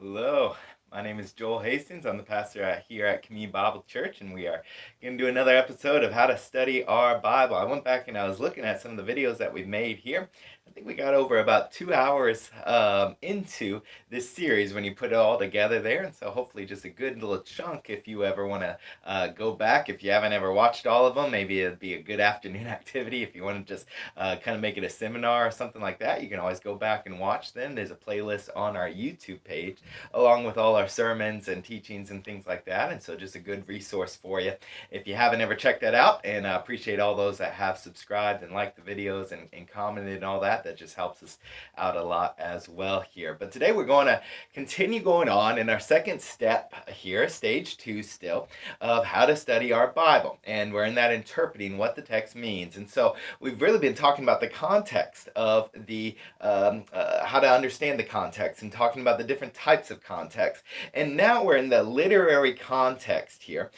Hello, my name is Joel Hastings. I'm the pastor here at Community Bible Church, and we are going to do another episode of how to study our Bible. I went back and I was looking at some of the videos that we've made here. I think we got over about 2 hours into this series when you put it all together there, and so hopefully just a good little chunk if you ever want to go back. If you haven't ever watched all of them, maybe it'd be a good afternoon activity. If you want to just kind of make it a seminar or something like that, you can always go back and watch them. There's a playlist on our YouTube page along with all our sermons and teachings and things like that. And so just a good resource for you if you haven't ever checked that out. And I appreciate all those that have subscribed and liked the videos and commented and all that. That just helps us out a lot as well here. But today we're going to continue going on in our second step here, stage 2 still, of how to study our Bible. And we're in that interpreting what the text means. And so we've really been talking about the context of the how to understand the context and talking about the different types of context. And now we're in the literary context here,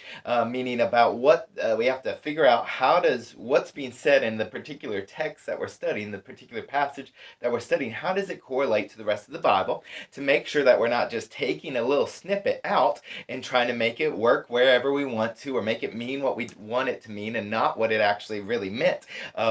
meaning about what we have to figure out what's being said in the particular text that we're studying, the particular passage that we're studying, how does it correlate to the rest of the Bible, to make sure that we're not just taking a little snippet out and trying to make it work wherever we want to, or make it mean what we want it to mean and not what it actually really meant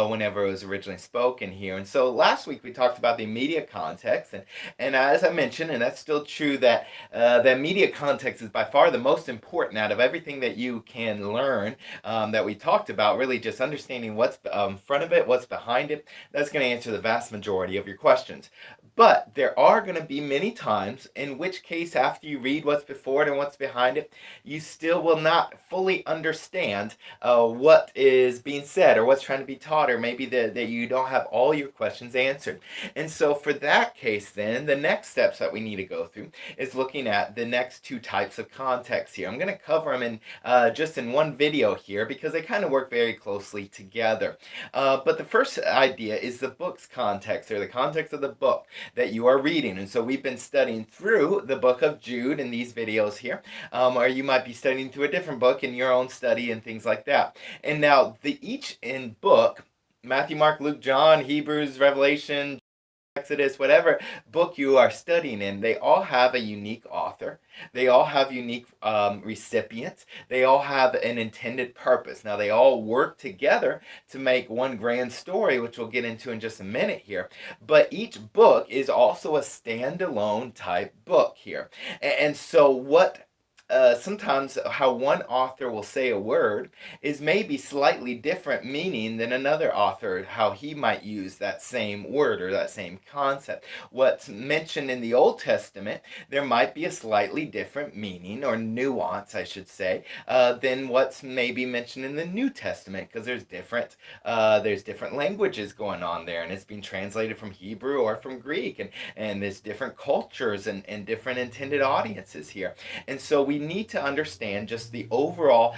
whenever it was originally spoken here. And so last week we talked about the immediate context, and as I mentioned, and that's still true, that the immediate context is by far the most important out of everything that you can learn that we talked about. Really just understanding what's in front of it, what's behind it. That's going to answer the vast majority of your questions. But there are going to be many times in which case, after you read what's before it and what's behind it, you still will not fully understand what is being said or what's trying to be taught, or maybe that you don't have all your questions answered. And so for that case, then, the next steps that we need to go through is looking at the next two types of context here. I'm going to cover them in just in one video here because they kind of work very closely together. But the first idea is the book's context, or the context of the book that you are reading. And so we've been studying through the book of Jude in these videos here, or you might be studying through a different book in your own study and things like that. And now each in book, Matthew, Mark, Luke, John, Hebrews, Revelation, Exodus, whatever book you are studying in, they all have a unique author. They all have unique recipients. They all have an intended purpose. Now, they all work together to make one grand story, which we'll get into in just a minute here. But each book is also a standalone type book here. And so sometimes how one author will say a word is maybe slightly different meaning than another author, how he might use that same word or that same concept. What's mentioned in the Old Testament, there might be a slightly different meaning, or nuance, I should say, than what's maybe mentioned in the New Testament, because there's different languages going on there, and it's being translated from Hebrew or from Greek, and there's different cultures and different intended audiences here. And so we need to understand just the overall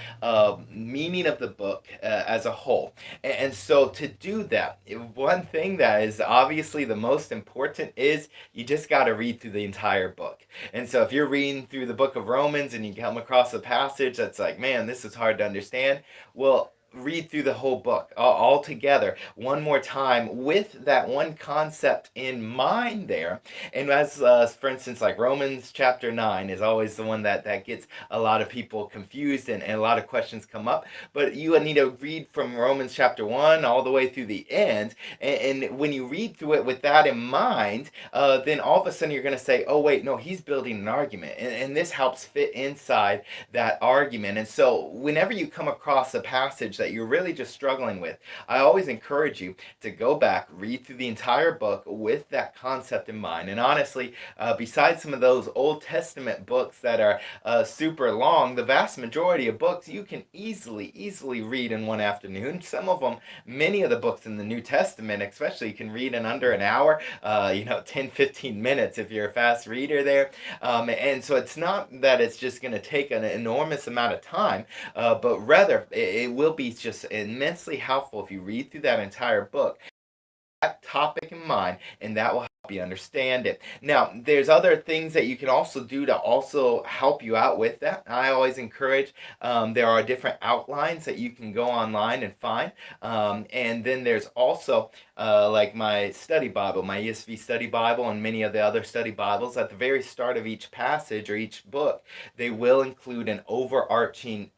meaning of the book as a whole. And so to do that, one thing that is obviously the most important is you just got to read through the entire book. And so if you're reading through the book of Romans and you come across a passage that's like, man, this is hard to understand, well, read through the whole book all together one more time with that one concept in mind there. And as for instance, like Romans chapter 9 is always the one that gets a lot of people confused, and a lot of questions come up. But you need to read from Romans chapter 1 all the way through the end, and when you read through it with that in mind, then all of a sudden you're going to say, oh wait, no, he's building an argument, and this helps fit inside that argument. And so whenever you come across a passage that you're really just struggling with, I always encourage you to go back, read through the entire book with that concept in mind. And honestly, besides some of those Old Testament books that are super long, the vast majority of books you can easily read in one afternoon. Some of them, many of the books in the New Testament especially, you can read in under an hour, 10-15 minutes if you're a fast reader there. And so it's not that it's just going to take an enormous amount of time, but rather it will be just immensely helpful if you read through that entire book, that topic in mind, and that will help you understand it. Now, there's other things that you can also do to also help you out with that. I always encourage, there are different outlines that you can go online and find. And then there's also like my study Bible, my ESV study Bible, and many of the other study Bibles. At the very start of each passage or each book, they will include an overarching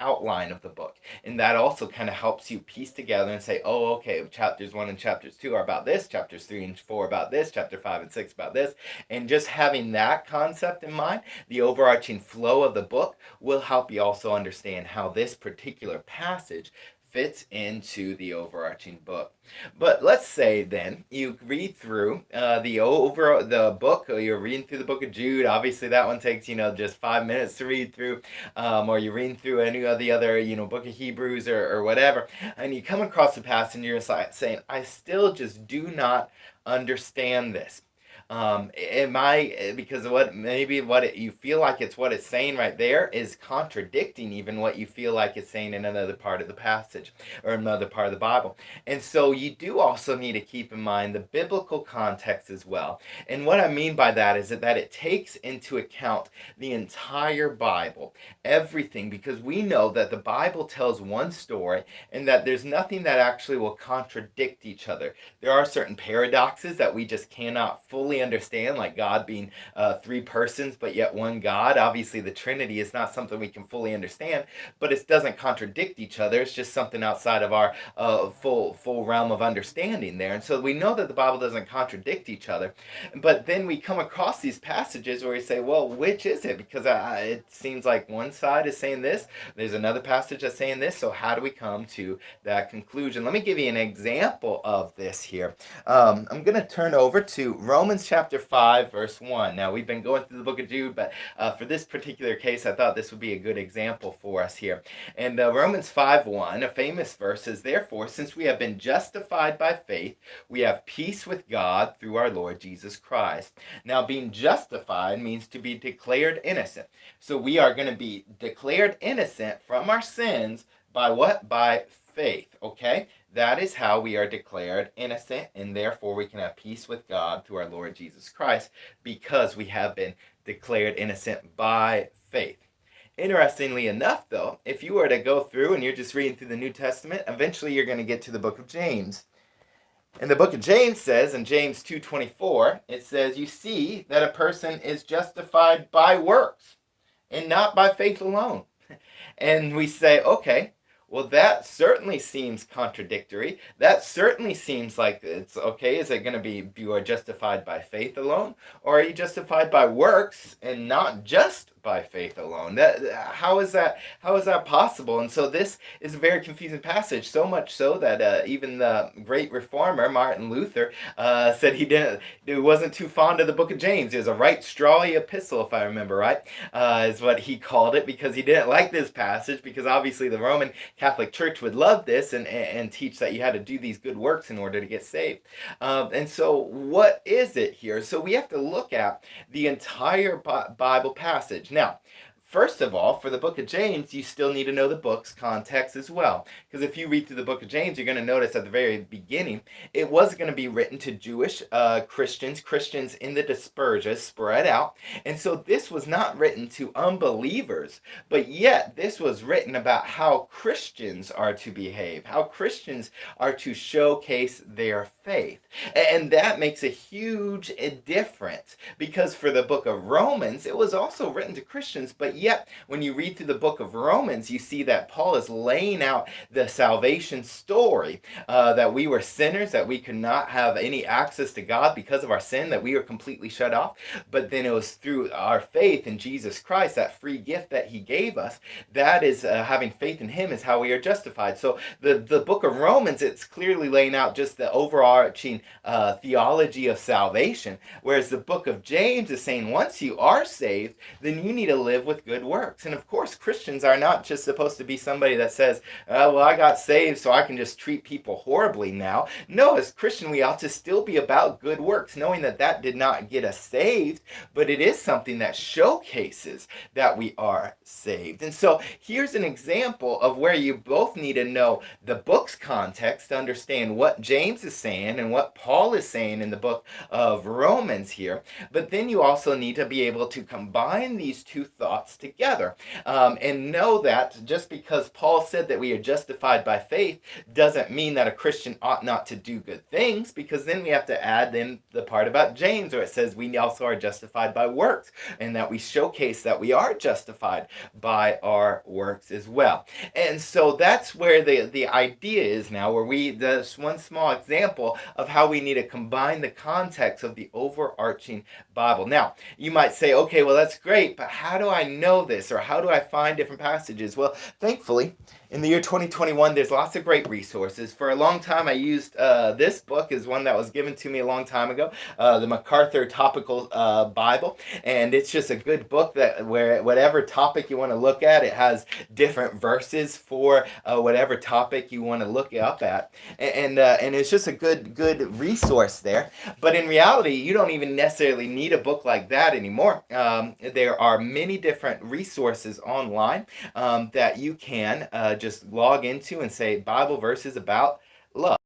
outline of the book. And that also kind of helps you piece together and say, oh, okay, chapters 1 and chapters 2 are about this, chapters 3 and 4 about this, chapter 5 and 6 about this. And just having that concept in mind, the overarching flow of the book, will help you also understand how this particular passage fits into the overarching book. But let's say then you read through the book, or you're reading through the book of Jude. Obviously that one takes just 5 minutes to read through, or you're reading through any of the other book of Hebrews or whatever, and you come across the passage and you're saying, I still just do not understand this. Because what you feel like it's what it's saying right there is contradicting even what you feel like it's saying in another part of the passage or another part of the Bible. And so you do also need to keep in mind the biblical context as well. And what I mean by that is that it takes into account the entire Bible, everything, because we know that the Bible tells one story and that there's nothing that actually will contradict each other. There are certain paradoxes that we just cannot fully understand, like God being three persons but yet one God. Obviously the Trinity is not something we can fully understand, but it doesn't contradict each other. It's just something outside of our full realm of understanding there. And so we know that the Bible doesn't contradict each other, but then we come across these passages where we say, well, which is it? Because it seems like one side is saying this, there's another passage that's saying this, so how do we come to that conclusion? Let me give you an example of this here. I'm going to turn over to Romans chapter 5, verse 1. Now, we've been going through the book of Jude, but for this particular case, I thought this would be a good example for us here. And Romans 5:1, a famous verse, says, therefore, since we have been justified by faith, we have peace with God through our Lord Jesus Christ. Now, being justified means to be declared innocent. So we are going to be declared innocent from our sins by what? By faith, okay? That is how we are declared innocent, and therefore we can have peace with God through our Lord Jesus Christ, because we have been declared innocent by faith. Interestingly enough, though, if you were to go through and you're just reading through the New Testament, eventually you're going to get to the book of James. And the book of James says, in James 2:24, it says, you see that a person is justified by works and not by faith alone. And we say, okay, well, that certainly seems contradictory. That certainly seems like it's okay. Is it going to be you are justified by faith alone? Or are you justified by works and not just by faith alone? How is that possible? And so this is a very confusing passage, so much so that even the great reformer Martin Luther said he wasn't too fond of the book of James. It was a right strawy epistle, if I remember right, is what he called it, because he didn't like this passage, because obviously the Roman Catholic Church would love this and teach that you had to do these good works in order to get saved. And so what is it here? So we have to look at the entire Bible passage. Now, first of all, for the book of James, you still need to know the book's context as well. Because if you read through the book of James, you're going to notice at the very beginning, it was going to be written to Jewish Christians in the dispersia, spread out. And so this was not written to unbelievers, but yet this was written about how Christians are to behave, how Christians are to showcase their faith. And that makes a huge difference, because for the book of Romans, it was also written to Christians, but yet when you read through the book of Romans, you see that Paul is laying out the salvation story, that we were sinners, that we could not have any access to God because of our sin, that we were completely shut off. But then it was through our faith in Jesus Christ, that free gift that he gave us, that is having faith in him is how we are justified. So the book of Romans, it's clearly laying out just the overarching theology of salvation, whereas the book of James is saying once you are saved, then you need to live with good good works. And of course, Christians are not just supposed to be somebody that says, well, I got saved so I can just treat people horribly now. No, as Christian, we ought to still be about good works, knowing that that did not get us saved, but it is something that showcases that we are saved. And so here's an example of where you both need to know the book's context to understand what James is saying and what Paul is saying in the book of Romans here. But then you also need to be able to combine these two thoughts together, and know that just because Paul said that we are justified by faith doesn't mean that a Christian ought not to do good things, because then we have to add in the part about James where it says we also are justified by works, and that we showcase that we are justified by our works as well. And so that's where the idea is now, where this one small example of how we need to combine the context of the overarching Bible. Now, you might say, okay, well, that's great, but how do I know this, or how do I find different passages? Well, thankfully, in the year 2021, there's lots of great resources. For a long time, I used this book is one that was given to me a long time ago, the MacArthur Topical Bible, and it's just a good book that where whatever topic you want to look at, it has different verses for whatever topic you want to look up at, and it's just a good resource there. But in reality, you don't even necessarily need a book like that anymore. There are many different resources online that you can just log into and say Bible verses about love,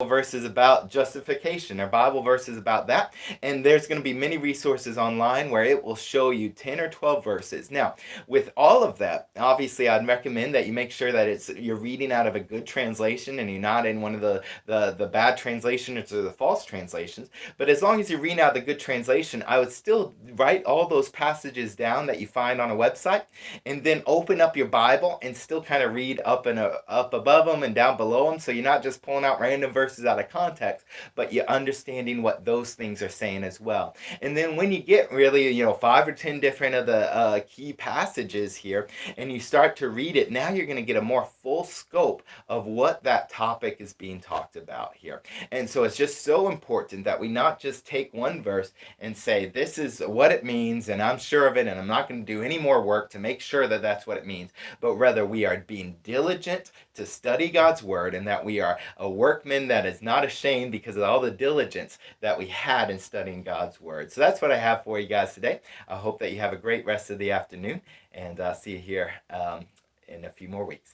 verses about justification, or Bible verses about that, and there's going to be many resources online where it will show you 10 or 12 verses. Now, with all of that, obviously I'd recommend that you make sure that you're reading out of a good translation and you're not in one of the bad translations or the false translations. But as long as you're reading out the good translation, I would still write all those passages down that you find on a website, and then open up your Bible and still kind of read up above them and down below them, so you're not just pulling out random verses out of context, but you're understanding what those things are saying as well. And then when you get really, 5 or 10 different of the key passages here, and you start to read it, now you're going to get a more full scope of what that topic is being talked about here. And so it's just so important that we not just take one verse and say, this is what it means, and I'm sure of it, and I'm not going to do any more work to make sure that that's what it means, but rather we are being diligent to study God's word, and that we are a workman that is not ashamed because of all the diligence that we had in studying God's word. So that's what I have for you guys today. I hope that you have a great rest of the afternoon, and I'll see you here in a few more weeks.